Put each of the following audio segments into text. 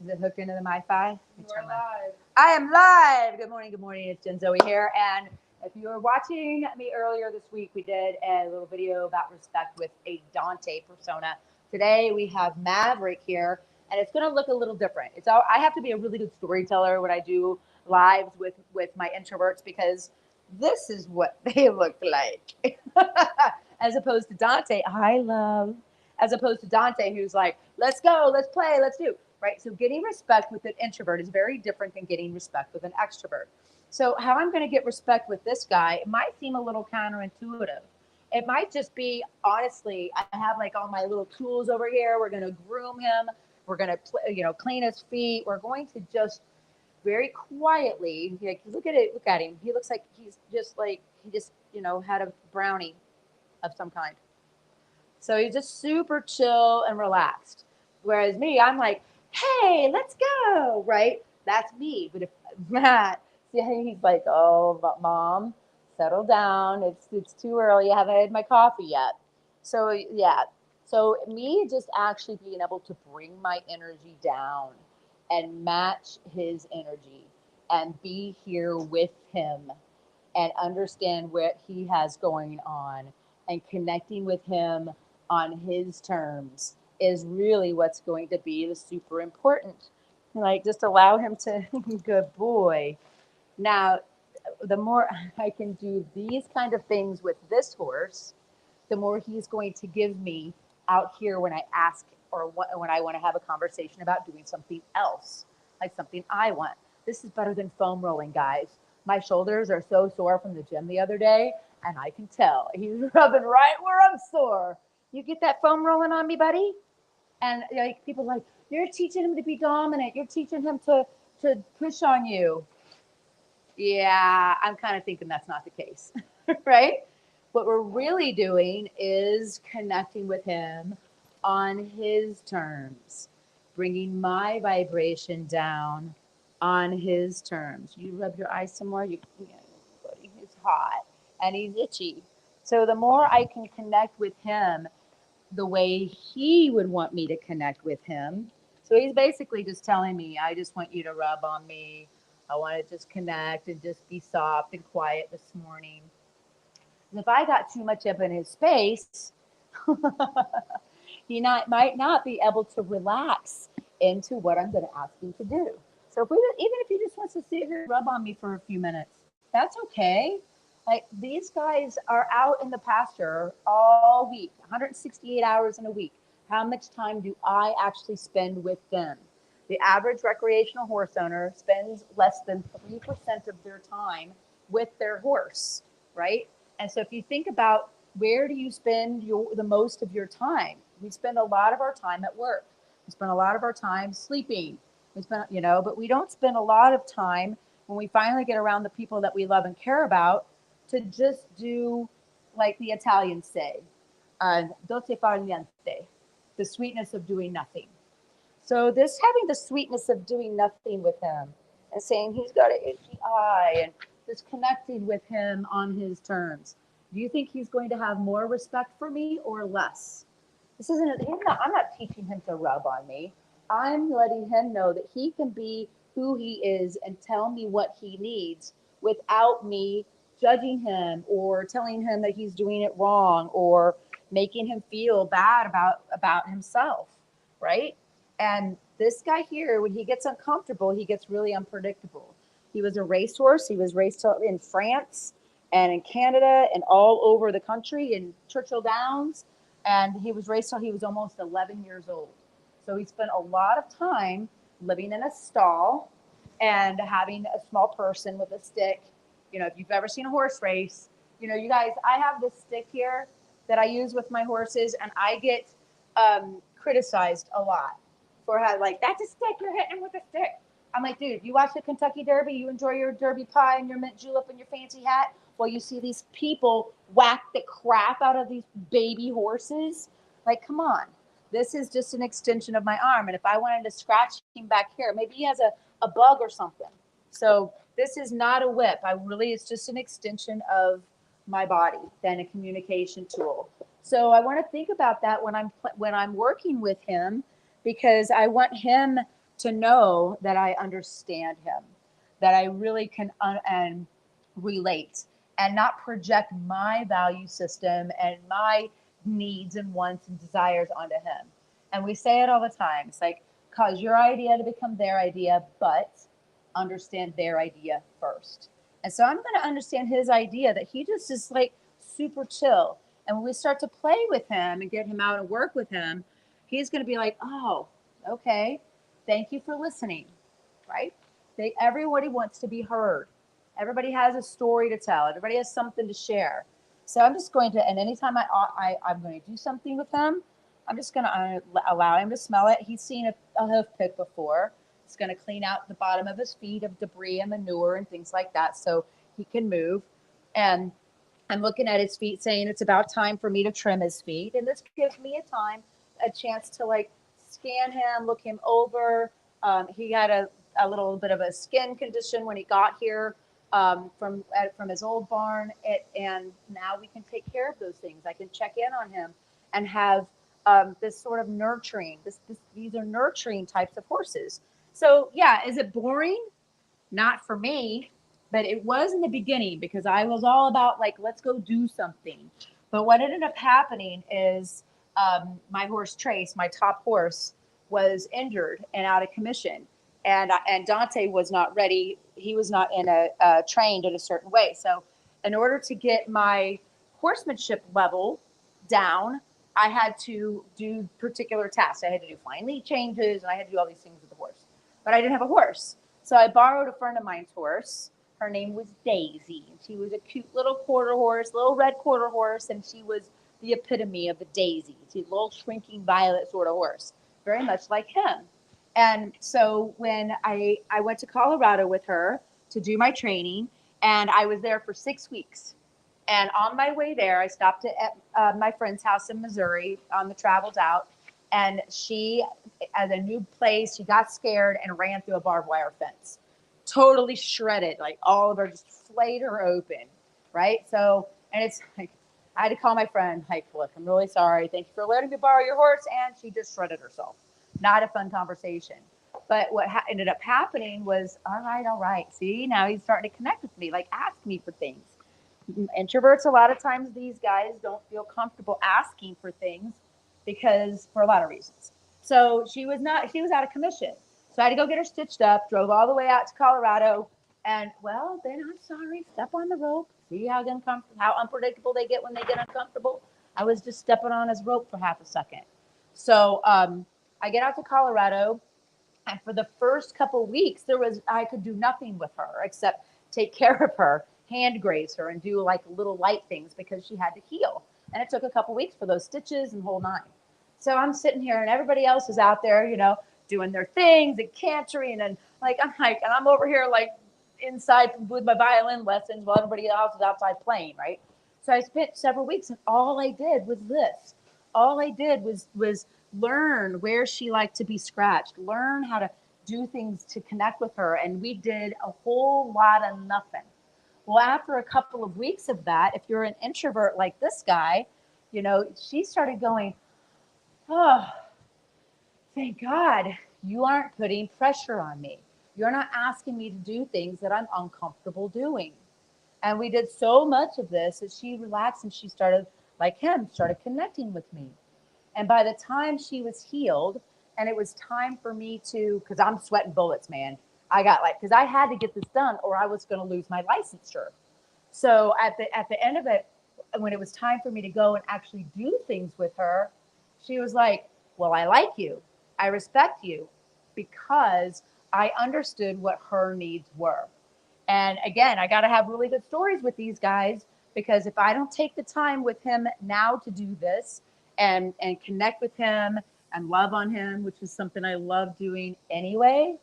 Is it hooked into the MiFi? We're live. I am live. Good morning. Good morning. It's Jen Zoe here. And if you were watching me earlier this week, we did a little video about respect with a Dante persona. Today we have Maverick here, and it's going to look a little different. It's all, I have to be a really good storyteller when I do lives with my introverts because this is what they look like, as opposed to Dante. I love, as opposed to Dante, who's like, let's go, let's play, let's do. Right? So getting respect with an introvert is very different than getting respect with an extrovert. So how I'm going to get respect with this guy, it might seem a little counterintuitive. It might just be, honestly, I have like all my little tools over here. We're going to groom him. We're going to, clean his feet. We're going to just very quietly, like, look at it, look at him. He looks like he's just like, he just, had a brownie of some kind. So he's just super chill and relaxed. Whereas me, I'm like, hey, let's go, right? That's me. But if Matt, see, he's like, oh, but mom, settle down. It's too early. I haven't had my coffee yet. So yeah. So me just actually being able to bring my energy down and match his energy and be here with him and understand what he has going on and connecting with him on his terms is really what's going to be the super important. Like, just allow him to, good boy. Now, the more I can do these kind of things with this horse, the more he's going to give me out here when I ask or when I want to have a conversation about doing something else, like something I want. This is better than foam rolling, guys. My shoulders are so sore from the gym the other day, and I can tell he's rubbing right where I'm sore. You get that foam rolling on me, buddy? And like people are like, you're teaching him to be dominant. You're teaching him to push on you. Yeah, I'm kind of thinking that's not the case, right? What we're really doing is connecting with him on his terms, bringing my vibration down on his terms. You rub your eyes some more, buddy, he's hot and he's itchy. So the more I can connect with him the way he would want me to connect with him. So he's basically just telling me, I just want you to rub on me. I want to just connect and just be soft and quiet this morning. And if I got too much up in his space, he might not be able to relax into what I'm going to ask him to do. So even if he just wants to sit here and rub on me for a few minutes, that's okay. Like, these guys are out in the pasture all week, 168 hours in a week. How much time do I actually spend with them? The average recreational horse owner spends less than 3% of their time with their horse, right? And so if you think about, where do you spend the most of your time? We spend a lot of our time at work. We spend a lot of our time sleeping. We spend, but we don't spend a lot of time when we finally get around the people that we love and care about to just do, like the Italians say, dolce far niente, the sweetness of doing nothing. So this having the sweetness of doing nothing with him and saying he's got an itchy eye and just connecting with him on his terms. Do you think he's going to have more respect for me or less? This isn't. I'm not teaching him to rub on me. I'm letting him know that he can be who he is and tell me what he needs without me judging him or telling him that he's doing it wrong or making him feel bad about himself, right? And this guy here, when he gets uncomfortable, he gets really unpredictable. He was a racehorse. He was raced in France and in Canada and all over the country in Churchill Downs. And he was raced till he was almost 11 years old. So he spent a lot of time living in a stall and having a small person with a stick. If you've ever seen a horse race, you guys, I have this stick here that I use with my horses, and I get criticized a lot for how, like, that's a stick, you're hitting him with a stick. I'm like, dude, you watch the Kentucky Derby, you enjoy your Derby pie and your mint julep and your fancy hat. Well, you see these people whack the crap out of these baby horses. Like, come on. This is just an extension of my arm. And if I wanted to scratch him back here, maybe he has a bug or something. So this is not a whip. It's just an extension of my body than a communication tool. So I want to think about that when I'm working with him, because I want him to know that I understand him, that I really can and relate and not project my value system and my needs and wants and desires onto him. And we say it all the time. It's like, cause your idea to become their idea, but understand their idea first. And so I'm going to understand his idea that he just is like super chill. And when we start to play with him and get him out and work with him, he's going to be like, oh, okay, thank you for listening, right? Everybody wants to be heard. Everybody has a story to tell. Everybody has something to share. So I'm just going to, and anytime I'm going to do something with him, I'm just going to allow him to smell it. He's seen a hoof pick before. It's going to clean out the bottom of his feet of debris and manure and things like that so he can move. And I'm looking at his feet saying it's about time for me to trim his feet. And this gives me a chance to like scan him, look him over. He had a little bit of a skin condition when he got here from his old barn. And now we can take care of those things. I can check in on him and have this sort of nurturing. These are nurturing types of horses. So yeah, is it boring? Not for me, but it was in the beginning because I was all about like, let's go do something. But what ended up happening is my horse Trace, my top horse, was injured and out of commission. And Dante was not ready. He was not trained in a certain way. So in order to get my horsemanship level down, I had to do particular tasks. I had to do flying lead changes and I had to do all these things with the horse. But I didn't have a horse. So I borrowed a friend of mine's horse. Her name was Daisy. And she was a cute little quarter horse, little red quarter horse. And she was the epitome of the daisy. She's a little shrinking violet sort of horse, very much like him. And so when I went to Colorado with her to do my training, and I was there for 6 weeks. And on my way there, I stopped at my friend's house in Missouri on the travels out. And she, at a new place, she got scared and ran through a barbed wire fence. Totally shredded, like all of her just flayed her open, right? So, and it's like, I had to call my friend, like, look, I'm really sorry. Thank you for letting me borrow your horse. And she just shredded herself. Not a fun conversation. But what ended up happening was, all right. See, now he's starting to connect with me, like ask me for things. Introverts, a lot of times these guys don't feel comfortable asking for things because for a lot of reasons. So she was out of commission. So I had to go get her stitched up, drove all the way out to Colorado. And well, then I'm sorry, step on the rope. See how unpredictable they get when they get uncomfortable. I was just stepping on his rope for half a second. So I get out to Colorado, and for the first couple of weeks, I could do nothing with her except take care of her, hand graze her, and do like little light things because she had to heal. And it took a couple of weeks for those stitches and whole nine. So I'm sitting here, and everybody else is out there, doing their things and cantering, and I'm over here like inside with my violin lessons while everybody else is outside playing, right? So I spent several weeks, and all I did was this. All I did was learn where she liked to be scratched, learn how to do things to connect with her. And we did a whole lot of nothing. Well, after a couple of weeks of that, if you're an introvert like this guy, she started going, oh, thank God you aren't putting pressure on me. You're not asking me to do things that I'm uncomfortable doing. And we did so much of this that she relaxed and she started, like him, started connecting with me. And by the time she was healed, and it was time for me to, because I'm sweating bullets, man. Because I had to get this done or I was going to lose my licensure. So at the end of it, when it was time for me to go and actually do things with her, she was like, well, I like you. I respect you because I understood what her needs were. And again, I got to have really good stories with these guys because if I don't take the time with him now to do this and connect with him and love on him, which is something I love doing anyway,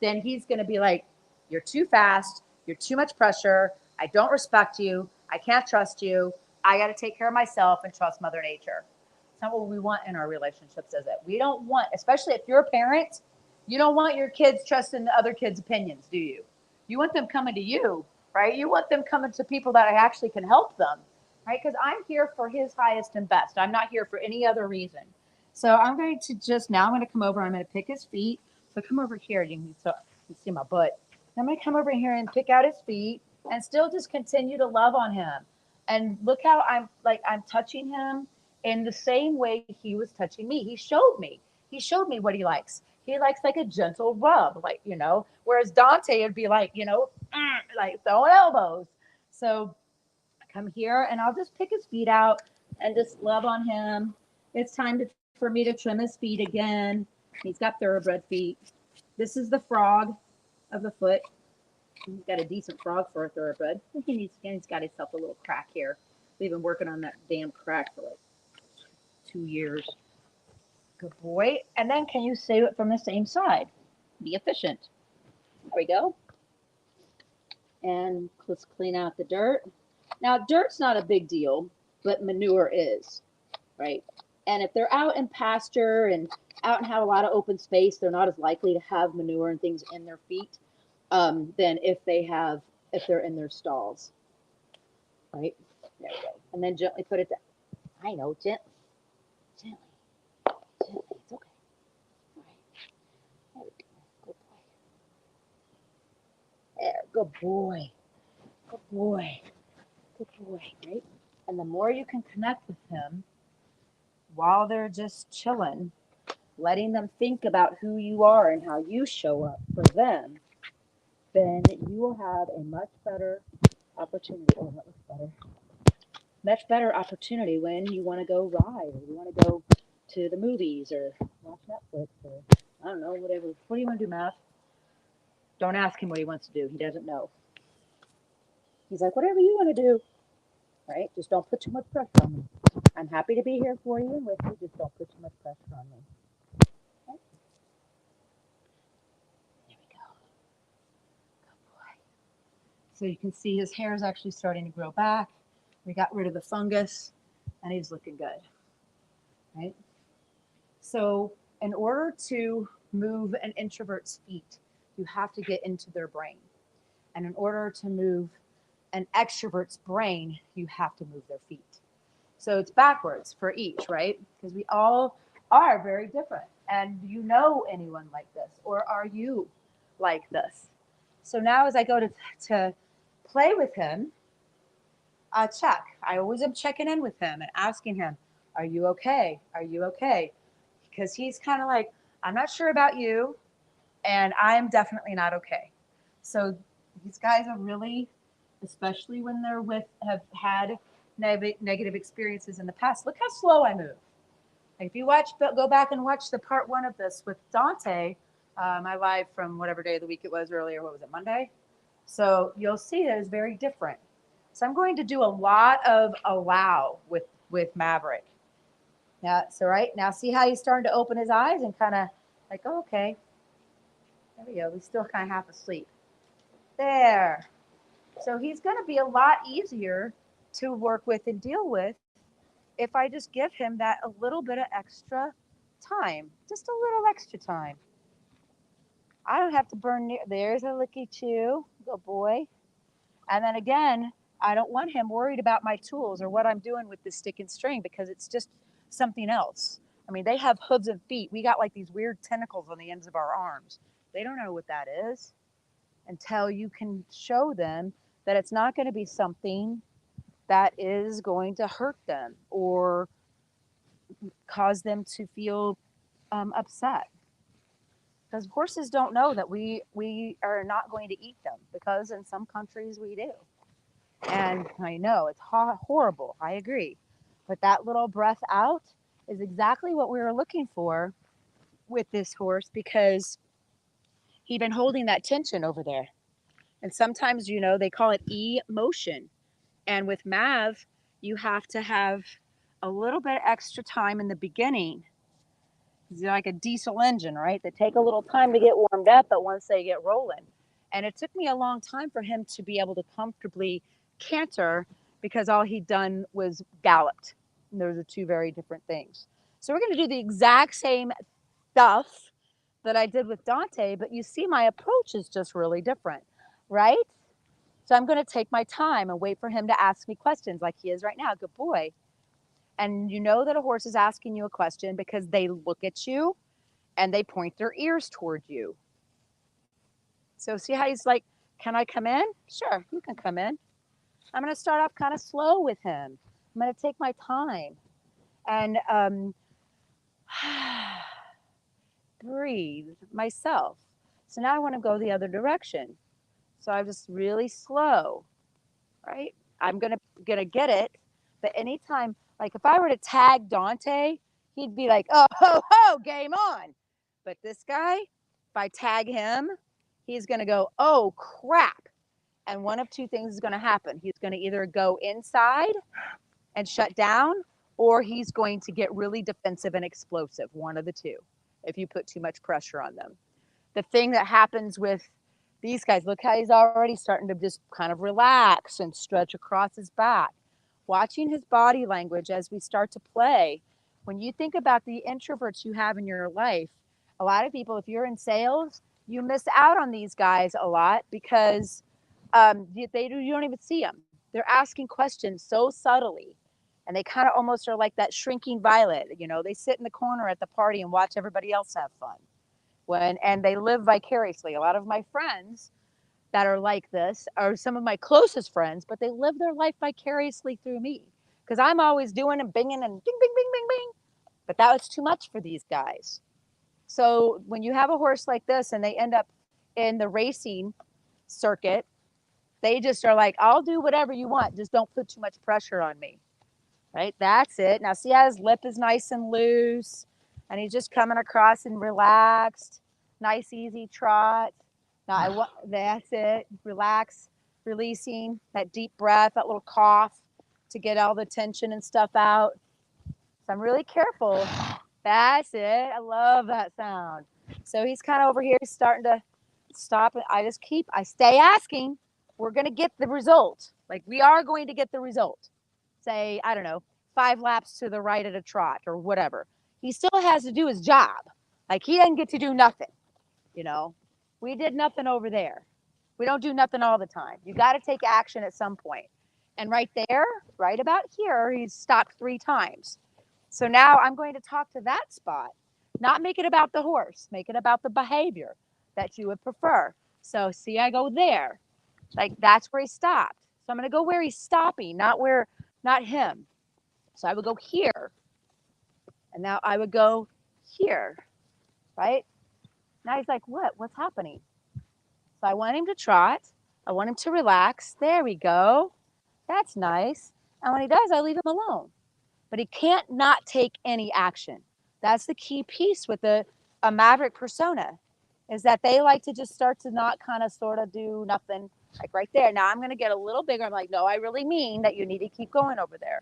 then he's going to be like, you're too fast. You're too much pressure. I don't respect you. I can't trust you. I got to take care of myself and trust Mother Nature. It's not what we want in our relationships, is it? We don't want, especially if you're a parent, you don't want your kids trusting other kids' opinions, do you? You want them coming to you, right? You want them coming to people that actually can help them, right? Because I'm here for his highest and best. I'm not here for any other reason. So I'm going to come over. I'm going to pick his feet So come over here. You can see my butt. I'm going to come over here and pick out his feet and still just continue to love on him. And look how I'm touching him in the same way he was touching me. He showed me what he likes. He likes like a gentle rub, whereas Dante would be like, like throwing elbows. So come here and I'll just pick his feet out and just love on him. It's time for me to trim his feet again. He's got thoroughbred feet. This is the frog of the foot. He's got a decent frog for a thoroughbred. He's got himself a little crack here. We've been working on that damn crack for like 2 years. Good boy. And then can you save it from the same side? Be efficient. There we go. And let's clean out the dirt. Now, dirt's not a big deal, but manure is, right? And if they're out in pasture and out and have a lot of open space, they're not as likely to have manure and things in their feet than if they're in their stalls, right? There we go. And then gently put it down. I know, gently. It's okay. All right. There we go. Good boy. Good boy. Good boy, right? And the more you can connect with him while they're just chilling, letting them think about who you are and how you show up for them, then you will have a much better opportunity. Oh, that looks better. Much better opportunity when you want to go ride or you want to go to the movies or watch Netflix or I don't know, whatever. What do you want to do, Matt? Don't ask him what he wants to do. He doesn't know. He's like, whatever you want to do, right? Just don't put too much pressure on me. I'm happy to be here for you and with you. Just don't put too much pressure on me. Okay? There we go. Good boy. So you can see his hair is actually starting to grow back. We got rid of the fungus and he's looking good, right? So in order to move an introvert's feet, you have to get into their brain. And in order to move an extrovert's brain, you have to move their feet. So it's backwards for each, right? Because we all are very different. And do you know anyone like this? Or are you like this? So now as I go to play with him, check. I always am checking in with him and asking him, are you okay? Are you okay? Because he's kind of like, I'm not sure about you, and I'm definitely not okay. So these guys are really, especially when have had negative experiences in the past. Look how slow I move. Like if you go back and watch the part 1 of this with Dante, my live from whatever day of the week it was earlier. What was it, Monday? So you'll see that it's very different. So I'm going to do a lot of allow with Maverick. Yeah, so right now, see how he's starting to open his eyes and kind of like, oh, okay. There we go. He's still kind of half asleep. There. So he's going to be a lot easier to work with and deal with if I just give him that a little bit of extra time. Just a little extra time. I don't have to burn near. There's a looky chew. Good boy. And then again, I don't want him worried about my tools or what I'm doing with this stick and string because it's just something else. I mean, they have hooves and feet. We got like these weird tentacles on the ends of our arms. They don't know what that is until you can show them that it's not going to be something that is going to hurt them or cause them to feel upset. Because horses don't know that we are not going to eat them because in some countries we do. And I know it's horrible. I agree. But that little breath out is exactly what we were looking for with this horse because he'd been holding that tension over there. And sometimes, they call it emotion. And with Mav, you have to have a little bit extra time in the beginning. It's like a diesel engine, right? They take a little time to get warmed up, but once they get rolling. And it took me a long time for him to be able to comfortably canter because all he'd done was galloped. And those are two very different things. So we're going to do the exact same stuff that I did with Dante, but you see my approach is just really different, right? So I'm going to take my time and wait for him to ask me questions like he is right now. Good boy. And you know that a horse is asking you a question because they look at you and they point their ears toward you. So see how he's like, can I come in? Sure, you can come in. I'm going to start off kind of slow with him. I'm going to take my time and breathe myself. So now I want to go the other direction. So I'm just really slow, right? I'm gonna get it. But anytime, like if I were to tag Dante, he'd be like, oh ho ho, game on. But this guy, if I tag him, he's gonna go, oh crap. And one of two things is gonna happen. He's gonna either go inside and shut down, or he's going to get really defensive and explosive, one of the two, if you put too much pressure on them. The thing that happens with these guys, look how he's already starting to just kind of relax and stretch across his back. Watching his body language as we start to play. When you think about the introverts you have in your life, a lot of people, if you're in sales, you miss out on these guys a lot because you don't even see them. They're asking questions so subtly, and they kind of almost are like that shrinking violet. You know, they sit in the corner at the party and watch everybody else have fun. And they live vicariously. A lot of my friends that are like this are some of my closest friends, but they live their life vicariously through me because I'm always doing and binging and bing, bing, bing, bing, bing. But that was too much for these guys. So when you have a horse like this and they end up in the racing circuit, they just are like, I'll do whatever you want. Just don't put too much pressure on me. Right? That's it. Now see how his lip is nice and loose and he's just coming across and relaxed. Nice, easy trot. Now that's it. Relax, releasing that deep breath, that little cough to get all the tension and stuff out. So I'm really careful. That's it. I love that sound. So he's kind of over here starting to stop. And I stay asking. We're going to get the result. Like we are going to get the result. Say, I don't know, 5 laps to the right at a trot or whatever. He still has to do his job. Like he doesn't get to do nothing. You know, we did nothing over there. We don't do nothing all the time. You got to take action at some point. And right there, right about here, he's stopped 3 times. So now I'm going to talk to that spot, not make it about the horse, make it about the behavior that you would prefer. So see, I go there, like that's where he stopped. So I'm going to go where he's stopping, not him. So I would go here. And now I would go here, right? Now he's like, what's happening? So I want him to trot. I want him to relax. There we go. That's nice. And when he does, I leave him alone. But he can't not take any action. That's the key piece with a maverick persona, is that they like to just start to not kind of sort of do nothing, like right there. Now I'm going to get a little bigger. I'm like, no, I really mean that you need to keep going over there.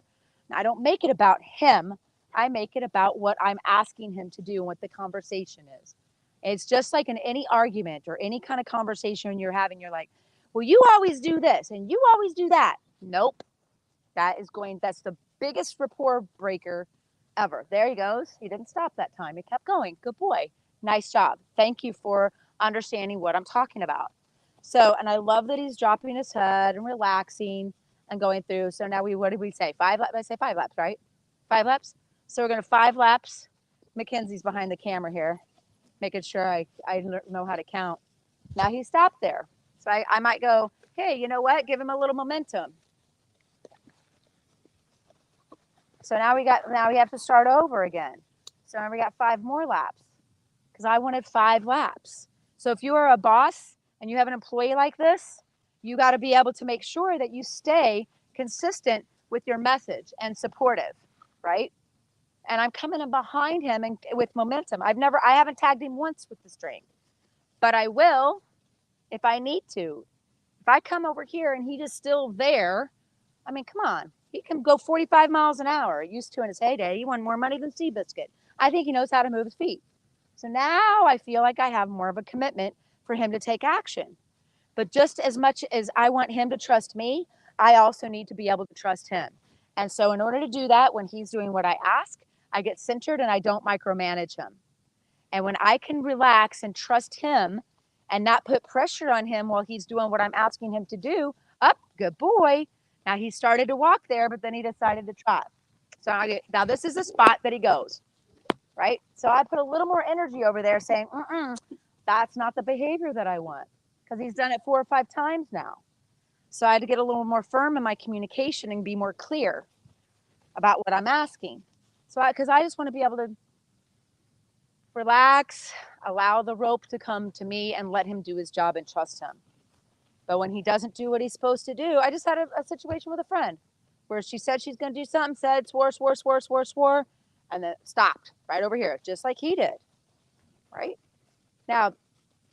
Now, I don't make it about him. I make it about what I'm asking him to do and what the conversation is. It's just like in any argument or any kind of conversation you're having, you're like, well, you always do this and you always do that. Nope. That's the biggest rapport breaker ever. There he goes. He didn't stop that time. He kept going. Good boy. Nice job. Thank you for understanding what I'm talking about. So, and I love that he's dropping his head and relaxing and going through. So now what did we say? 5 laps? I say 5 laps, right? 5 laps. So we're going to 5 laps. Mackenzie's behind the camera here, making sure I know how to count. Now he stopped there. So I might go, hey, you know what? Give him a little momentum. So now we have to start over again. So now we got 5 more laps because I wanted 5 laps. So if you are a boss and you have an employee like this, you got to be able to make sure that you stay consistent with your message and supportive, right? And I'm coming in behind him and with momentum. I haven't tagged him once with the string, but I will if I need to. If I come over here and he is still there, I mean, come on. He can go 45 miles an hour. Used to in his heyday. He won more money than Seabiscuit. I think he knows how to move his feet. So now I feel like I have more of a commitment for him to take action. But just as much as I want him to trust me, I also need to be able to trust him. And so in order to do that, when he's doing what I ask, I get centered and I don't micromanage him. And when I can relax and trust him and not put pressure on him while he's doing what I'm asking him to do, good boy. Now he started to walk there, but then he decided to trot. So now this is the spot that he goes. right? So I put a little more energy over there saying, that's not the behavior that I want, because he's done it 4 or 5 times now. So I had to get a little more firm in my communication and be more clear about what I'm asking. Because I just want to be able to relax, allow the rope to come to me and let him do his job and trust him. But when he doesn't do what he's supposed to do, I just had a situation with a friend where she said she's going to do something, said swore, and then stopped right over here, just like he did, right? Now,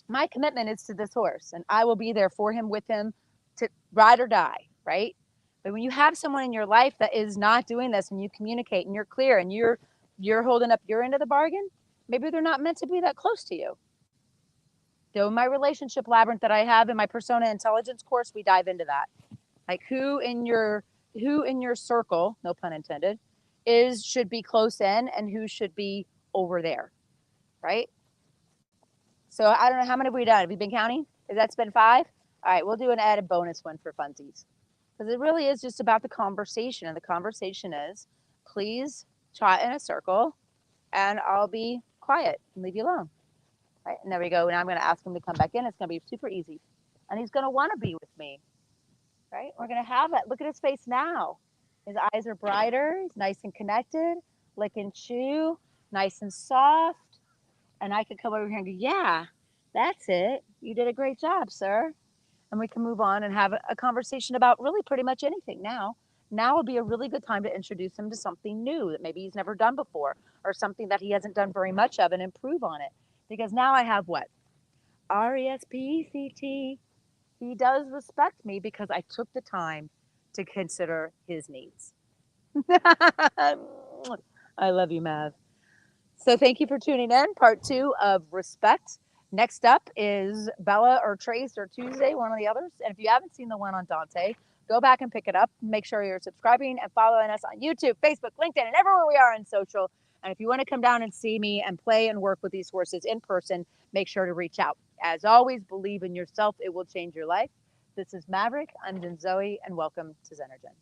my commitment is to this horse, and I will be there for him, with him, to ride or die, right? But when you have someone in your life that is not doing this, and you communicate and you're clear and you're holding up your end of the bargain, maybe they're not meant to be that close to you. So in my relationship labyrinth that I have in my persona intelligence course, we dive into that. Like who in your circle, no pun intended, should be close in and who should be over there, right? So I don't know, how many have we done? Have you been counting? Has that been 5? All right, we'll do an added bonus one for funsies. Because it really is just about the conversation. And the conversation is, please chat in a circle and I'll be quiet and leave you alone. Right? And there we go. Now I'm going to ask him to come back in. It's going to be super easy. And he's going to want to be with me. Right? We're going to have it. Look at his face now. His eyes are brighter. He's nice and connected. Lick and chew. Nice and soft. And I could come over here and go, yeah, that's it. You did a great job, sir. And we can move on and have a conversation about really pretty much anything now. Now would be a really good time to introduce him to something new that maybe he's never done before, or something that he hasn't done very much of, and improve on it. Because now I have what? RESPCT. He does respect me because I took the time to consider his needs. I love you, Mav. So thank you for tuning in. Part 2 of Respect. Next up is Bella or Trace or Tuesday, one of the others. And if you haven't seen the one on Dante, go back and pick it up. Make sure you're subscribing and following us on YouTube, Facebook, LinkedIn, and everywhere we are on social. And if you want to come down and see me and play and work with these horses in person, make sure to reach out. As always, believe in yourself. It will change your life. This is Maverick. I'm Jen Zoe, and welcome to Xenogen.